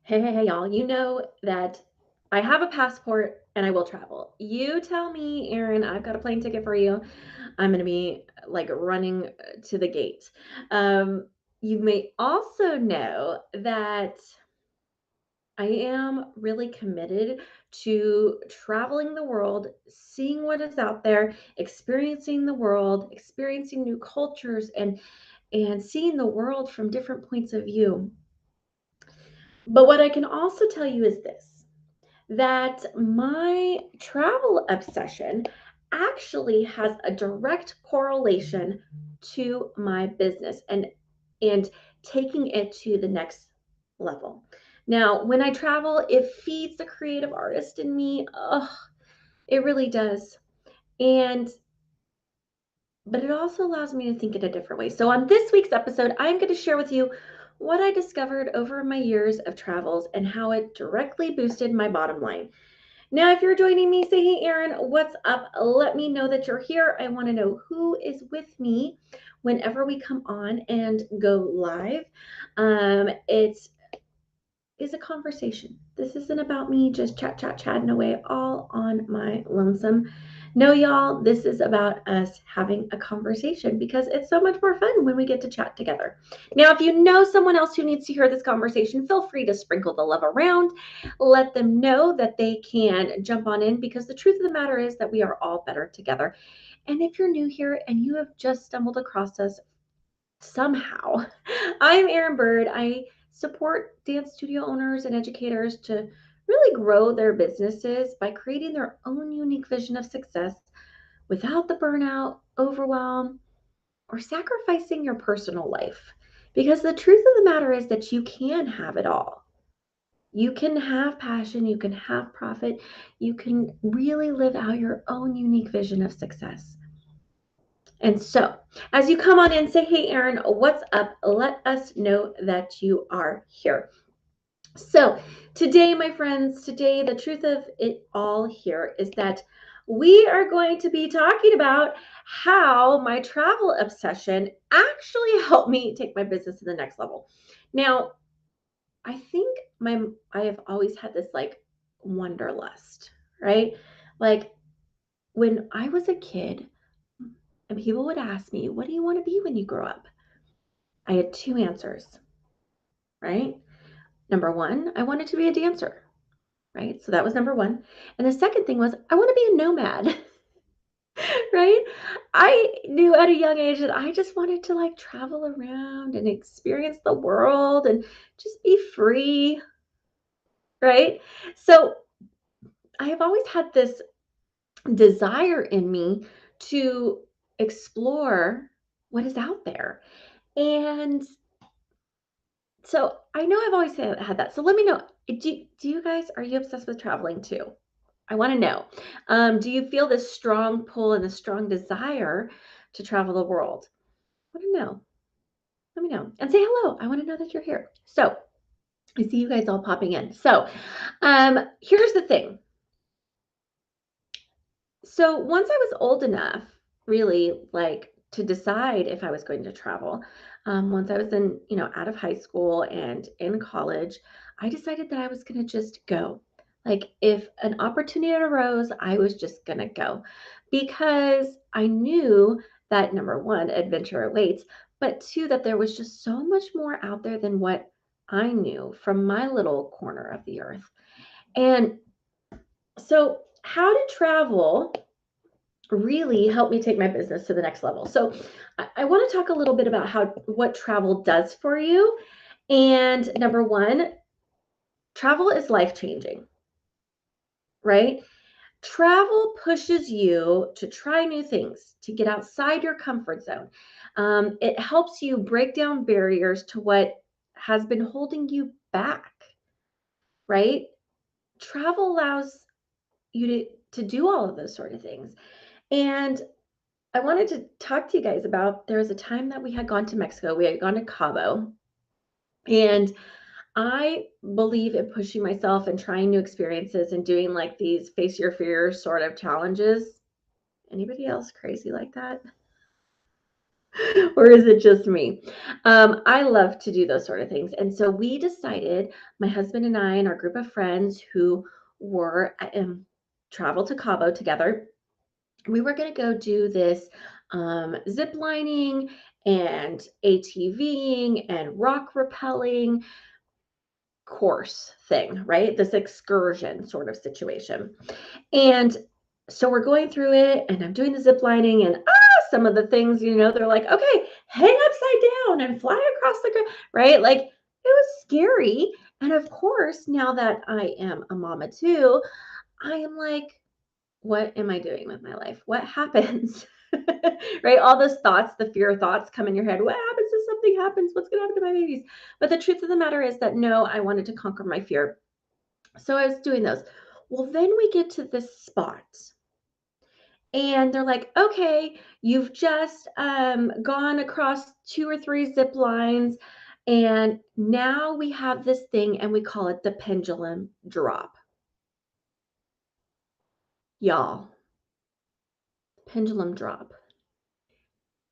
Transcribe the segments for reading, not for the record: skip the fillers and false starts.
Hey, y'all. You know that I have a passport and I will travel. You tell me, Erin, I've got a plane ticket for you. I'm going to be like running to the gate. Um, you may also know that I am really committed to traveling the world, seeing what is out there, experiencing the world, experiencing new cultures, and seeing the world from different points of view. But what I can also tell you is this, that my travel obsession actually has a direct correlation to my business and taking it to the next level. Now, when I travel, it feeds the creative artist in me. Oh, it really does. And but it also allows me to think in a different way. So on this week's episode, I'm going to share with you what I discovered over my years of travels and how it directly boosted my bottom line. Now, if you're joining me, say, hey, Erin, what's up? Let me know that you're here. I want to know who is with me whenever we come on and go live. It is a conversation. This isn't about me just chatting away all on my lonesome. No, y'all, this is about us having a conversation because it's so much more fun when we get to chat together. Now, if you know someone else who needs to hear this conversation, feel free to sprinkle the love around. Let them know that they can jump on in because the truth of the matter is that we are all better together. And if you're new here and you have just stumbled across us somehow, I'm Erin Burd. I support dance studio owners and educators to really grow their businesses by creating their own unique vision of success without the burnout, overwhelm, or sacrificing your personal life. Because the truth of the matter is that you can have it all. You can have passion, you can have profit, you can really live out your own unique vision of success. And so, as you come on in, say, hey, Erin, what's up? Let us know that you are here. So, today, my friends, today, the truth of it all here is that we are going to be talking about how my travel obsession actually helped me take my business to the next level. Now, I think I have always had this like wanderlust, right? Like when I was a kid, and people would ask me, what do you want to be when you grow up? I had two answers, right? Number one, I wanted to be a dancer, right? So that was number one. And the second thing was, I want to be a nomad, right? I knew at a young age that I just wanted to like travel around and experience the world and just be free, right? So I have always had this desire in me to explore what is out there. And so I know I've always had that. So let me know. Do you guys, are you obsessed with traveling too? I want to know. Do you feel this strong pull and this strong desire to travel the world? I want to know. Let me know. And say hello. I want to know that you're here. So I see you guys all popping in. So here's the thing. So once I was old enough, really, like to decide if I was going to travel, once I was in, out of high school and in college, I decided that I was going to just go. Like if an opportunity arose, I was just going to go because I knew that number one, adventure awaits, but two, that there was just so much more out there than what I knew from my little corner of the earth. And so, how to travel really helped me take my business to the next level. So I want to talk a little bit about how what travel does for you. And number one, travel is life changing, right? Travel pushes you to try new things, to get outside your comfort zone. It helps you break down barriers to what has been holding you back, right? Travel allows you to do all of those sort of things. And I wanted to talk to you guys about there was a time that we had gone to Mexico. We had gone to Cabo. And I believe in pushing myself and trying new experiences and doing like these face your fears sort of challenges. Anybody else crazy like that? Or is it just me? I love to do those sort of things. And so we decided, my husband and I and our group of friends who were travel to Cabo together, we were going to go do this zip lining and ATVing and rock rappelling course thing, right? This excursion sort of situation. And so we're going through it and I'm doing the zip lining and some of the things, they're like, okay, hang upside down and fly across the ground, right? Like it was scary. And of course, now that I am a mama too, I am like, what am I doing with my life? What happens? Right? All those thoughts, the fear thoughts come in your head. What happens if something happens? What's going to happen to my babies? But the truth of the matter is that no, I wanted to conquer my fear. So I was doing those. Well, then we get to this spot and they're like, okay, you've just gone across 2 or 3 zip lines. And now we have this thing and we call it the pendulum drop. Y'all, pendulum drop.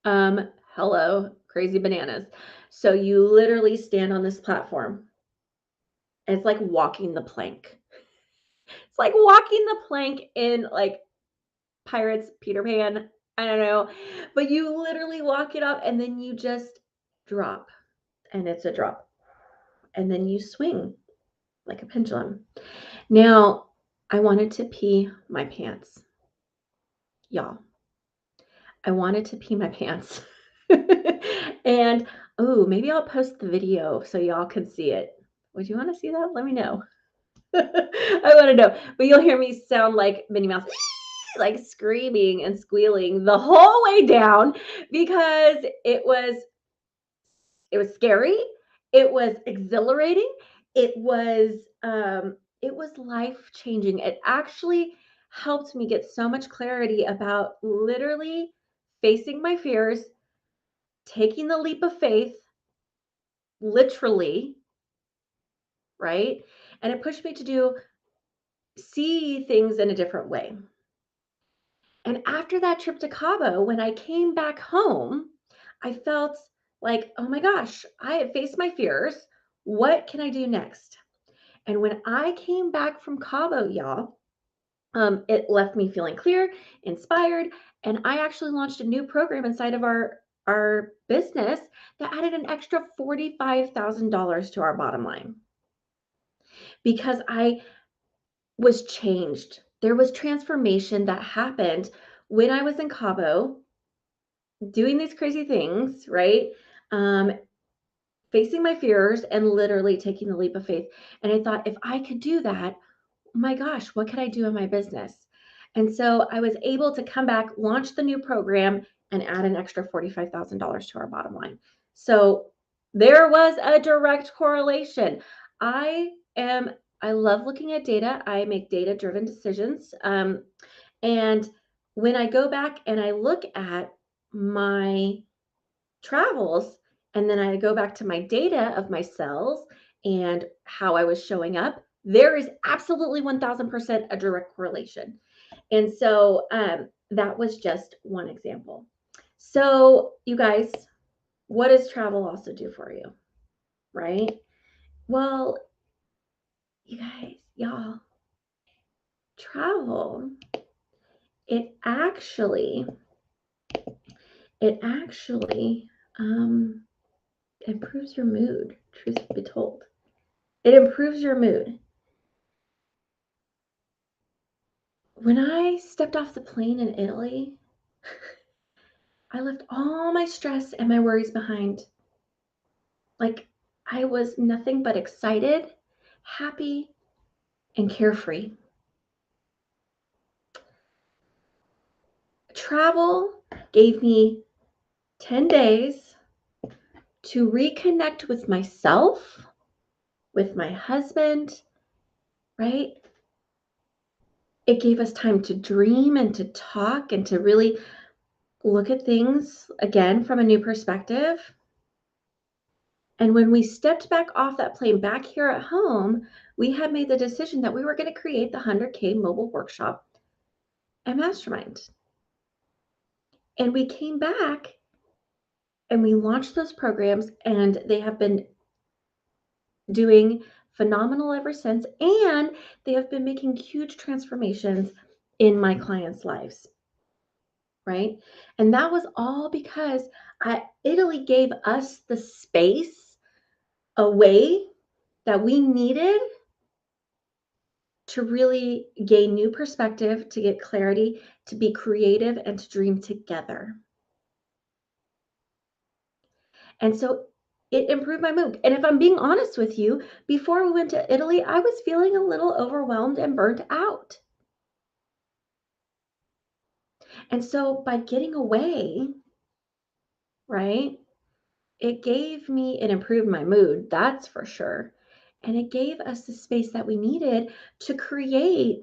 Hello, crazy bananas. So you literally stand on this platform. It's like walking the plank. It's like walking the plank in like Pirates, Peter Pan. I don't know. But you literally walk it up and then you just drop. And it's a drop. And then you swing like a pendulum. Now, I wanted to pee my pants. Y'all, I wanted to pee my pants. And oh, maybe I'll post the video so y'all can see it. Would you want to see that? Let me know. I want to know. But you'll hear me sound like Minnie Mouse, like screaming and squealing the whole way down because it was scary, it was exhilarating, it was life changing. It actually helped me get so much clarity about literally facing my fears, taking the leap of faith, literally, right? And it pushed me to see things in a different way. And after that trip to Cabo, when I came back home, I felt like, oh my gosh, I have faced my fears. What can I do next? And when I came back from Cabo, y'all, it left me feeling clear, inspired, and I actually launched a new program inside of our business that added an extra $45,000 to our bottom line because I was changed. There was transformation that happened when I was in Cabo doing these crazy things, right? Um, Facing my fears and literally taking the leap of faith. And I thought, if I could do that, my gosh, what could I do in my business? And so I was able to come back, launch the new program, and add an extra $45,000 to our bottom line. So there was a direct correlation. I am, I love looking at data. I make data driven decisions. And when I go back and I look at my travels, and then I go back to my data of my cells and how I was showing up, there is absolutely 1000% a direct correlation. And so that was just one example. So, you guys, what does travel also do for you? Right? Well, you guys, y'all, travel, it actually, it actually improves your mood, truth be told. It improves your mood. When I stepped off the plane in Italy, I left all my stress and my worries behind. Like I was nothing but excited, happy, and carefree. Travel gave me 10 days to reconnect with myself, with my husband, right? It gave us time to dream and to talk and to really look at things again from a new perspective. And when we stepped back off that plane back here at home, we had made the decision that we were going to create the 100K mobile workshop and mastermind. And we came back And we launched those programs, and they have been doing phenomenal ever since. And they have been making huge transformations in my clients' lives, right? And that was all because Italy gave us the space, a way that we needed to really gain new perspective, to get clarity, to be creative, and to dream together. And so it improved my mood. And if I'm being honest with you, before we went to Italy, I was feeling a little overwhelmed and burnt out. And so by getting away, right, it improved my mood, that's for sure. And it gave us the space that we needed to create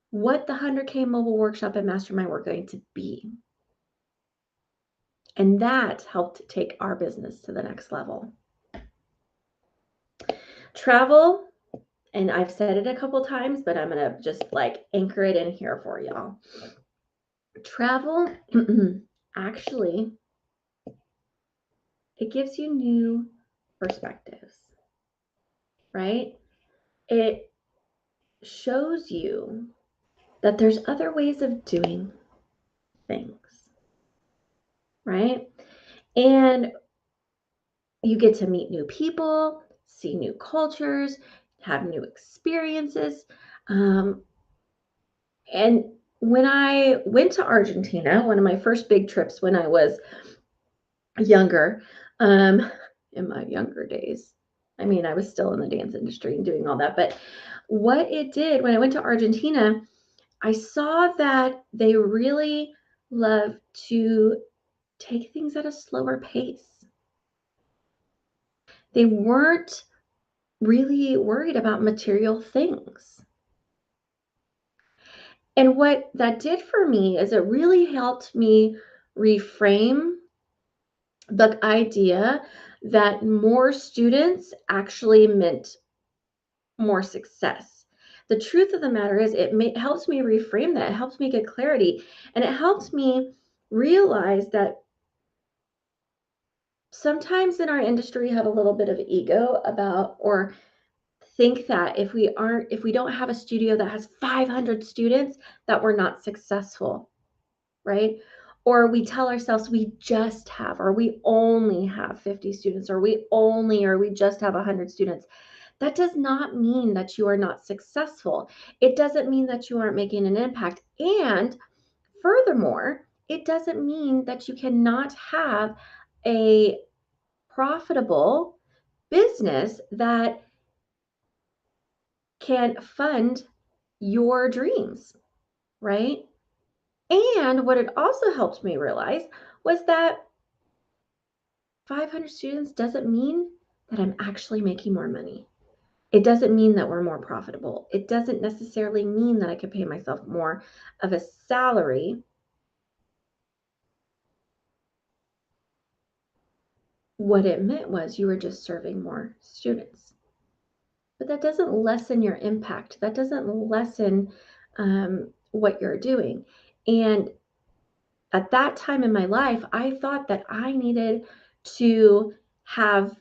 what the 100K mobile workshop and mastermind were going to be. And that helped take our business to the next level. Travel, and I've said it a couple times, but I'm going to just like anchor it in here for y'all. Travel, actually, it gives you new perspectives, right? It shows you that there's other ways of doing things, right? And you get to meet new people, see new cultures, have new experiences. And when I went to Argentina, one of my first big trips when I was younger, in my younger days, I mean, I was still in the dance industry and doing all that, but what it did when I went to Argentina, I saw that they really love to take things at a slower pace. They weren't really worried about material things. And what that did for me is it really helped me reframe the idea that more students actually meant more success. The truth of the matter is, helps me reframe that. It helps me get clarity. And it helps me realize that sometimes in our industry, we have a little bit of ego about, or think that if we don't have a studio that has 500 students, that we're not successful, right? Or we tell ourselves we just have, or we only have 50 students, or we just have 100 students. That does not mean that you are not successful. It doesn't mean that you aren't making an impact. And furthermore, it doesn't mean that you cannot have a profitable business that can fund your dreams, right? And what it also helped me realize was that 500 students doesn't mean that I'm actually making more money. It doesn't mean that we're more profitable. It doesn't necessarily mean that I could pay myself more of a salary. What it meant was you were just serving more students. But that doesn't lessen your impact. That doesn't lessen what you're doing. And at that time in my life, I thought that I needed to have,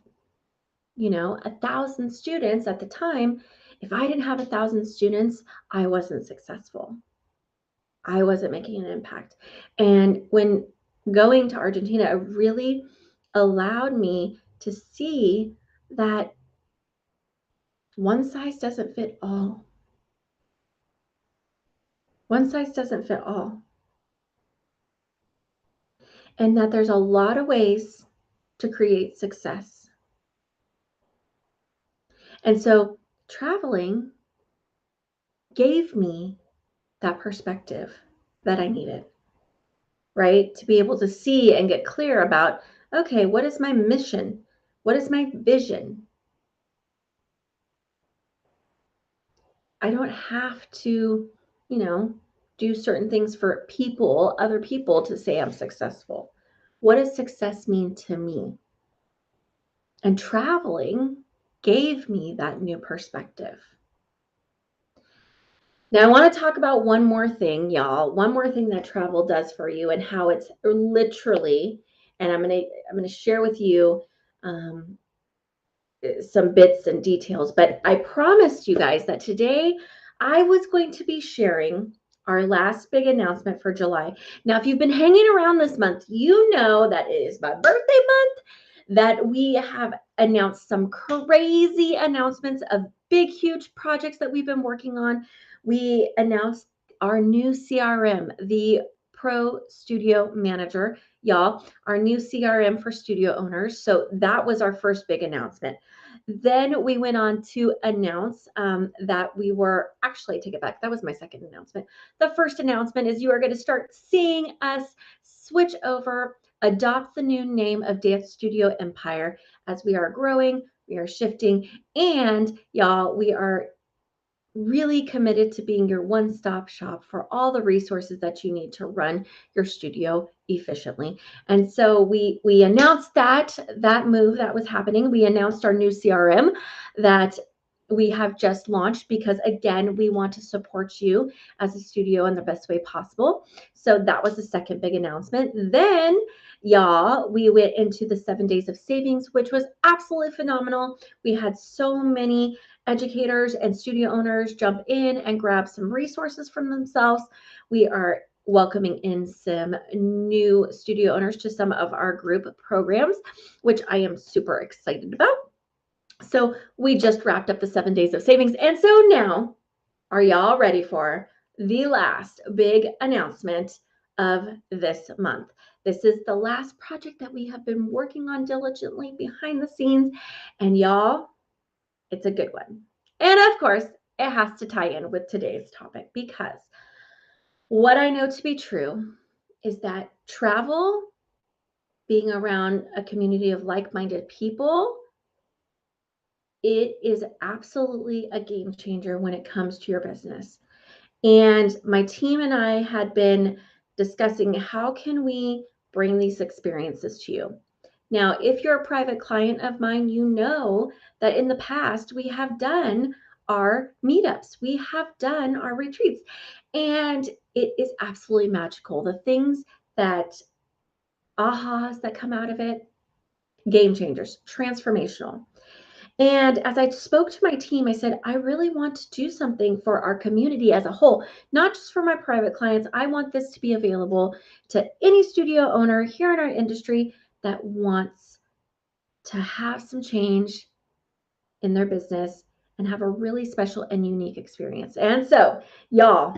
1,000 students at the time. If I didn't have 1,000 students, I wasn't successful. I wasn't making an impact. And when going to Argentina, it really allowed me to see that one size doesn't fit all. One size doesn't fit all. And that there's a lot of ways to create success. And so traveling gave me that perspective that I needed, right? To be able to see and get clear about, okay, what is my mission? What is my vision? I don't have to, you know, do certain things for other people to say I'm successful. What does success mean to me? And traveling gave me that new perspective. Now, I want to talk about one more thing, y'all. One more thing that travel does for you and how it's literally and I'm gonna share with you um, some bits and details. But I promised you guys that today I was going to be sharing our last big announcement for July. Now, if you've been hanging around this month, you know that it is my birthday month, that we have announced some crazy announcements of big, huge projects that we've been working on. We announced our new CRM, the Pro Studio Manager, y'all, our new CRM for studio owners. So that was our first big announcement. Then we went on to announce that we were actually, take it back, that was my second announcement. The first announcement is you are going to start seeing us switch over, adopt the new name of Dance Studio Empire as we are growing, we are shifting, and y'all, we are really committed to being your one-stop shop for all the resources that you need to run your studio efficiently. And so we announced that move that was happening. We announced our new CRM that we have just launched because again, we want to support you as a studio in the best way possible. So that was the second big announcement. Then y'all, we went into the 7 days of savings, which was absolutely phenomenal. We had so many educators and studio owners jump in and grab some resources from themselves. We are welcoming in some new studio owners to some of our group programs, which I am super excited about. So we just wrapped up the 7 days of savings. And so now, are y'all ready for the last big announcement of this month? This is the last project that we have been working on diligently behind the scenes. And y'all, it's a good one. And of course, it has to tie in with today's topic because what I know to be true is that travel, being around a community of like-minded people, it is absolutely a game changer when it comes to your business. And my team and I had been discussing how can we bring these experiences to you. Now, if you're a private client of mine, you know that in the past we have done our meetups, we have done our retreats, and it is absolutely magical. The things that ahas that come out of it, game changers, transformational. And as I spoke to my team, I said, I really want to do something for our community as a whole, not just for my private clients. I want this to be available to any studio owner here in our industry that wants to have some change in their business and have a really special and unique experience. And so, y'all,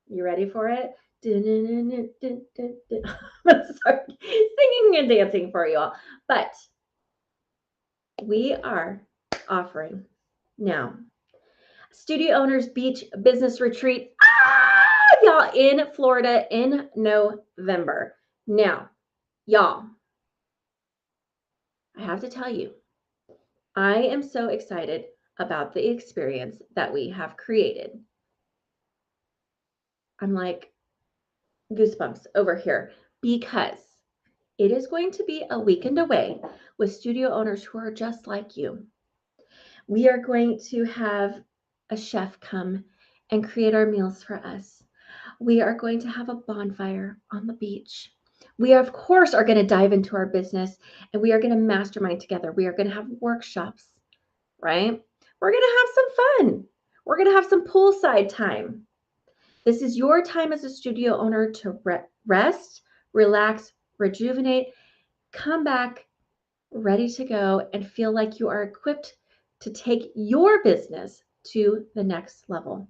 you ready for it? Sorry, singing and dancing for you all. But we are offering now Studio Owners Beach Business Retreat, y'all, in Florida in November. Now, y'all, I have to tell you, I am so excited about the experience that we have created. I'm like goosebumps over here because it is going to be a weekend away with studio owners who are just like you. We are going to have a chef come and create our meals for us. We are going to have a bonfire on the beach. We, of course, are going to dive into our business and we are going to mastermind together. We are going to have workshops, right? We're going to have some fun. We're going to have some poolside time. This is your time as a studio owner to rest, relax, rejuvenate, come back ready to go, and feel like you are equipped to take your business to the next level.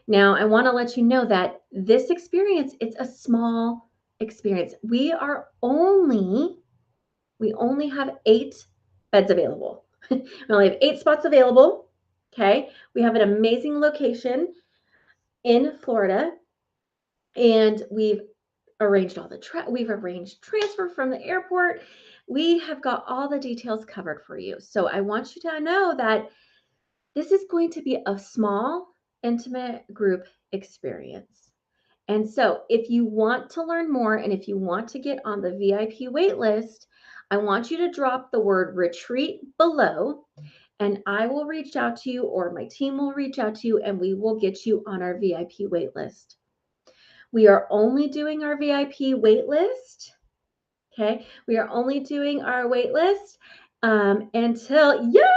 Now, I want to let you know that this experience, it's a small experience. We only have 8 beds available. We only have 8 spots available. Okay. We have an amazing location in Florida, and we've arranged we've arranged transfer from the airport. We have got all the details covered for you. So I want you to know that this is going to be a small, intimate group experience. And so if you want to learn more and if you want to get on the VIP wait list, I want you to drop the word retreat below and I will reach out to you or my team will reach out to you and we will get you on our VIP wait list. We are only doing our VIP wait list Okay. We are only doing our wait list until, yes,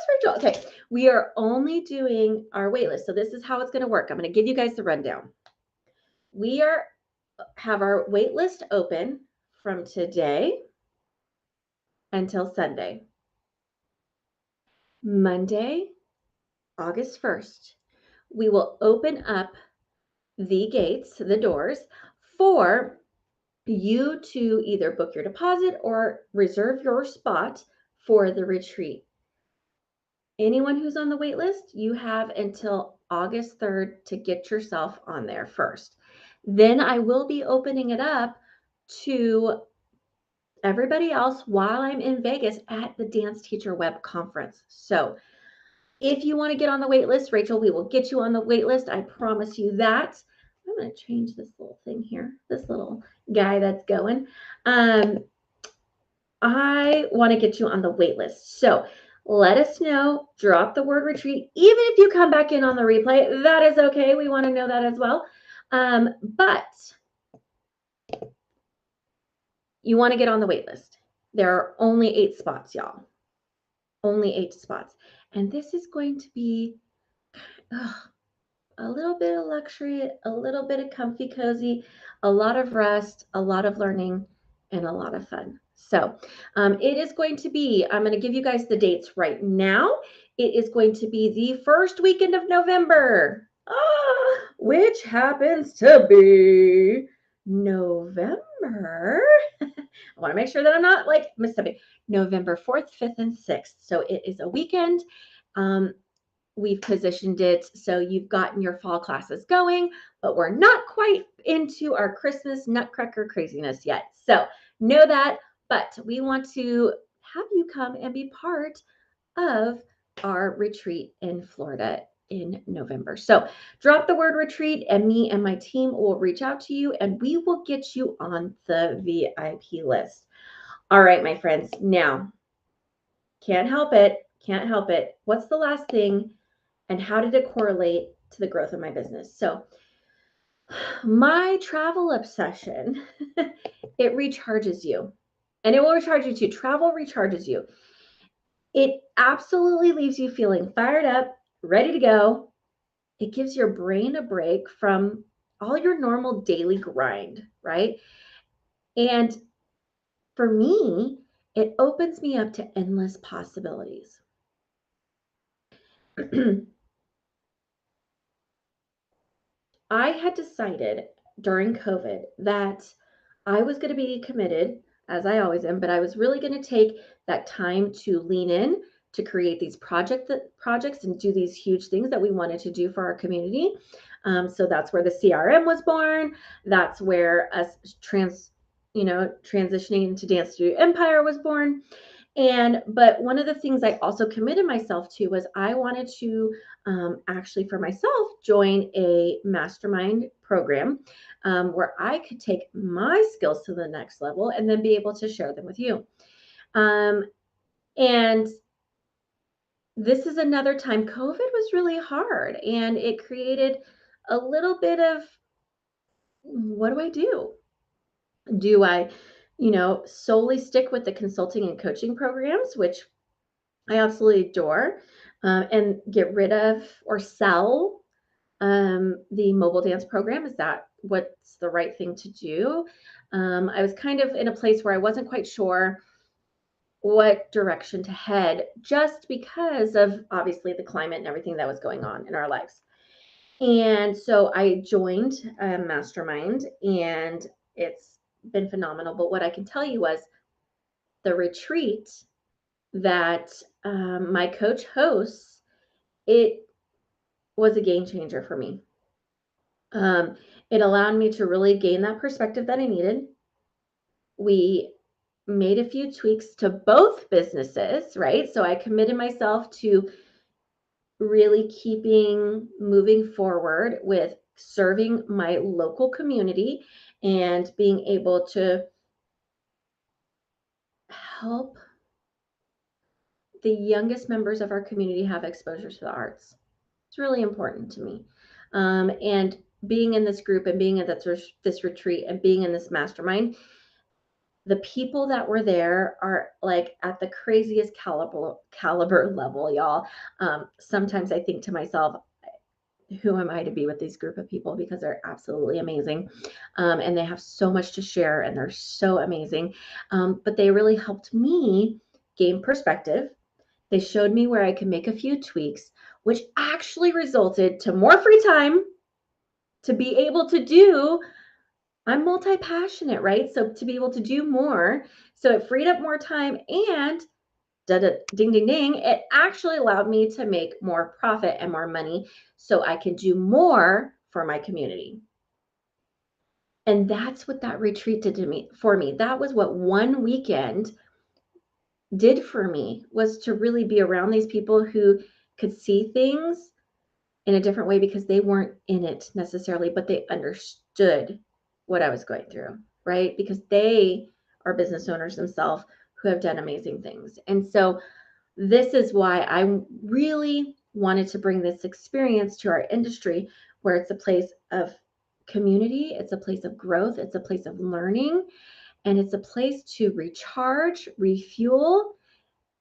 Rachel. Okay. We are only doing our wait list. So this is how it's going to work. I'm going to give you guys the rundown. We have our wait list open from today until Sunday. Monday, August 1st, we will open up the gates, the doors, for you to either book your deposit or reserve your spot for the retreat. Anyone who's on the wait list, you have until August 3rd to get yourself on there first. Then I will be opening it up to everybody else while I'm in Vegas at the Dance Teacher Web Conference. So if you want to get on the wait list, Rachel, we will get you on the wait list. I promise you that. I'm going to change this little thing here, this little guy that's going. I want to get you on the wait list. So let us know, drop the word retreat. Even if you come back in on the replay, that is okay. We want to know that as well. But you want to get on the wait list. There are only 8 spots, y'all. Only 8 spots. And this is going to be a little bit of luxury, a little bit of comfy cozy, a lot of rest, a lot of learning, and a lot of fun. So it is going to be, I'm going to give you guys the dates right now. It is going to be the first weekend of November, which happens to be November. I want to make sure that I'm not like Mississippi. November 4th, 5th, and 6th. So it is a weekend. We've positioned it so you've gotten your fall classes going, but we're not quite into our Christmas nutcracker craziness yet. So know that, but we want to have you come and be part of our retreat in Florida in November. So drop the word retreat and me and my team will reach out to you and we will get you on the VIP list. All right, my friends. Now, can't help it. Can't help it. What's the last thing and how did it correlate to the growth of my business? So my travel obsession, it recharges you and it will recharge you too. Travel recharges you. It absolutely leaves you feeling fired up, ready to go. It gives your brain a break from all your normal daily grind, right? And for me, it opens me up to endless possibilities. I had decided during COVID that I was going to be committed, as I always am, but I was really going to take that time to lean in to create these projects and do these huge things that we wanted to do for our community. So that's where the CRM was born. That's where us transitioning into Dance Studio Empire was born. But one of the things I also committed myself to was I wanted to actually for myself join a mastermind program where I could take my skills to the next level and then be able to share them with you. And this is another time COVID was really hard and it created a little bit of what do I do? Do I, solely stick with the consulting and coaching programs, which I absolutely adore, and get rid of or sell the mobile dance program? Is that what's the right thing to do? I was kind of in a place where I wasn't quite sure what direction to head just because of obviously the climate and everything that was going on in our lives. And so I joined a mastermind and it's been phenomenal. But what I can tell you was the retreat that my coach hosts, it was a game changer for me. It allowed me to really gain that perspective that I needed. We made a few tweaks to both businesses, right? So I committed myself to really moving forward with serving my local community and being able to help the youngest members of our community have exposure to the arts. It's really important to me. And being in this group and being at this retreat and being in this mastermind, The people that were there are like at the craziest caliber level, y'all. Sometimes I think to myself, who am I to be with these group of people, because they're absolutely amazing, and they have so much to share and they're so amazing. But they really helped me gain perspective. They showed me where I could make a few tweaks, which actually resulted to more free time to be able to do. I'm multi-passionate, right? So to be able to do more, so it freed up more time, and da, da, ding, ding, ding, it actually allowed me to make more profit and more money so I can do more for my community. And that's what that retreat did to me, for me. That was what one weekend did for me, was to really be around these people who could see things in a different way, because they weren't in it necessarily, but they understood what I was going through, right? Because they are business owners themselves who have done amazing things. And so this is why I really wanted to bring this experience to our industry, where it's a place of community, it's a place of growth, it's a place of learning, and it's a place to recharge, refuel,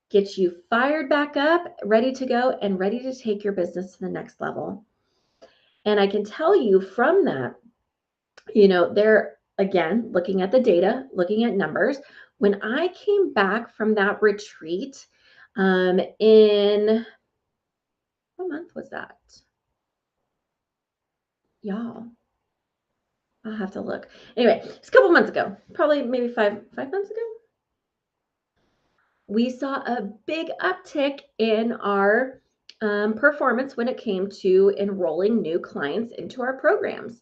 get you fired back up, ready to go, and ready to take your business to the next level. And I can tell you from that, they're again looking at the data, looking at numbers. When I came back from that retreat, in what month was that? Y'all, I'll have to look. Anyway, it's a couple months ago, probably maybe five months ago. We saw a big uptick in our performance when it came to enrolling new clients into our programs,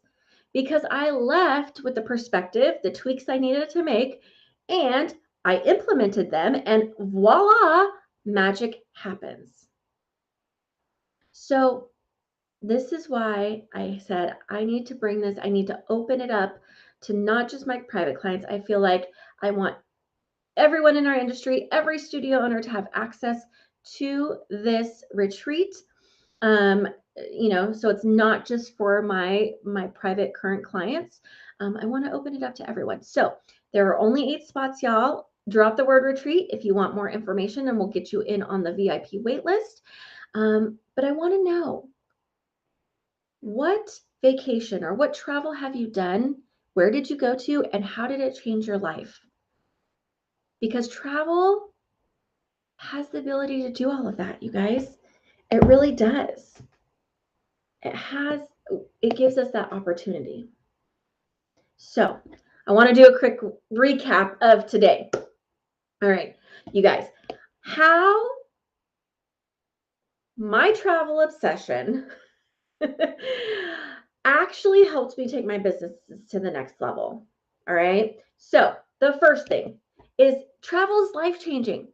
because I left with the perspective, the tweaks I needed to make, and I implemented them, and voila, magic happens. So this is why I said I need to bring this, I need to open it up to not just my private clients. I feel like I want everyone in our industry, every studio owner, to have access to this retreat. So it's not just for my private current clients. I want to open it up to everyone. So there are only 8 spots, y'all. Drop the word retreat if you want more information, and we'll get you in on the VIP wait list. But I want to know, what vacation or what travel have you done? Where did you go to, and how did it change your life? Because travel has the ability to do all of that, you guys. It really does. It gives us that opportunity. So I want to do a quick recap of today. All right, you guys, how my travel obsession actually helped me take my business to the next level. All right. So the first thing is, travel is life-changing.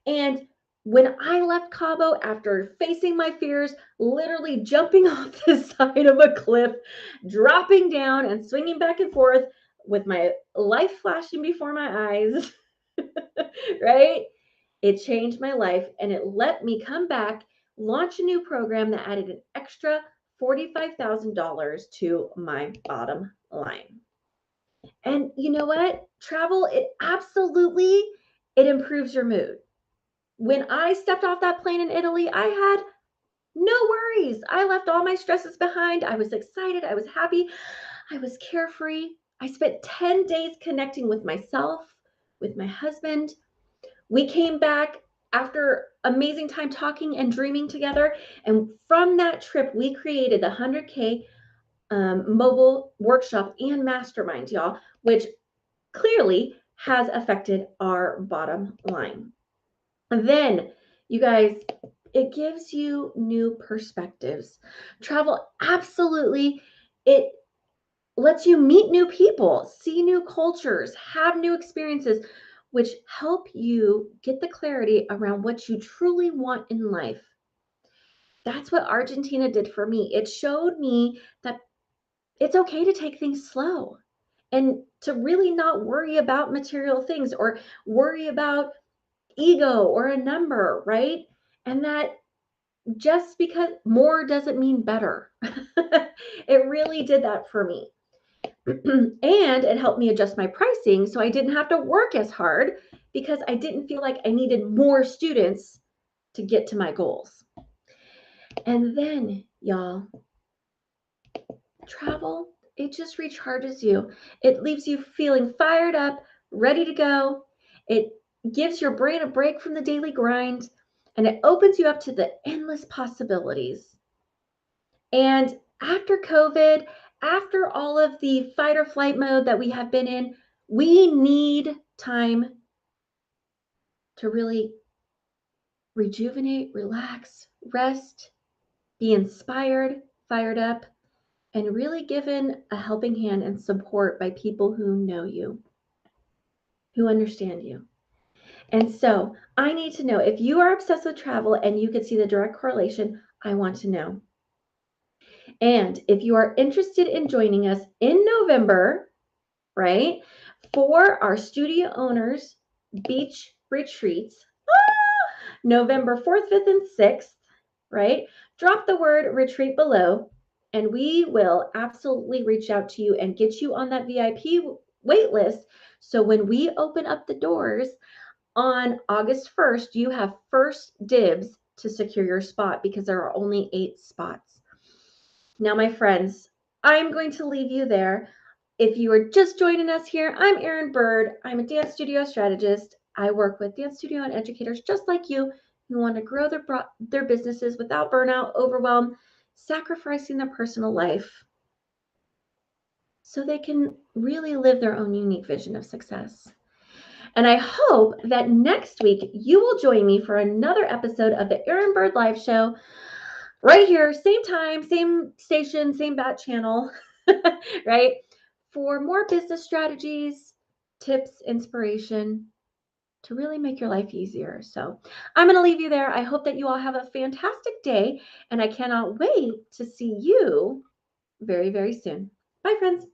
And when I left Cabo after facing my fears, literally jumping off the side of a cliff, dropping down and swinging back and forth with my life flashing before my eyes, right? It changed my life, and it let me come back, launch a new program that added an extra $45,000 to my bottom line. And you know what? Travel, it improves your mood. When I stepped off that plane in Italy, I had no worries. I left all my stresses behind. I was excited. I was happy. I was carefree. I spent 10 days connecting with myself, with my husband. We came back after amazing time talking and dreaming together. And from that trip, we created the 100K mobile workshop and mastermind, y'all, which clearly has affected our bottom line. And then, you guys, it gives you new perspectives. Travel, absolutely, it lets you meet new people, see new cultures, have new experiences, which help you get the clarity around what you truly want in life. That's what Argentina did for me. It showed me that it's okay to take things slow and to really not worry about material things or worry about ego or a number, right? And that just because more doesn't mean better. It really did that for me. And it helped me adjust my pricing so I didn't have to work as hard because I didn't feel like I needed more students to get to my goals. And then, y'all, travel, it just recharges you. It leaves you feeling fired up, ready to go. It gives your brain a break from the daily grind, and it opens you up to the endless possibilities. And after COVID, after all of the fight or flight mode that we have been in, we need time to really rejuvenate, relax, rest, be inspired, fired up, and really given a helping hand and support by people who know you, who understand you. And so I need to know if you are obsessed with travel and you could see the direct correlation, I want to know. And if you are interested in joining us in November, right, for our studio owners beach retreats, November 4th, 5th, and 6th, right, drop the word retreat below and we will absolutely reach out to you and get you on that VIP wait list. So when we open up the doors on August 1st, you have first dibs to secure your spot because there are only 8 spots. Now, my friends, I'm going to leave you there. If you are just joining us here, I'm Erin Burd. I'm a dance studio strategist. I work with dance studio and educators just like you who want to grow their businesses without burnout, overwhelm, sacrificing their personal life so they can really live their own unique vision of success. And I hope that next week you will join me for another episode of the Erin Burd Live Show right here, same time, same station, same bat channel, right? For more business strategies, tips, inspiration to really make your life easier. So I'm going to leave you there. I hope that you all have a fantastic day, and I cannot wait to see you very, very soon. Bye, friends.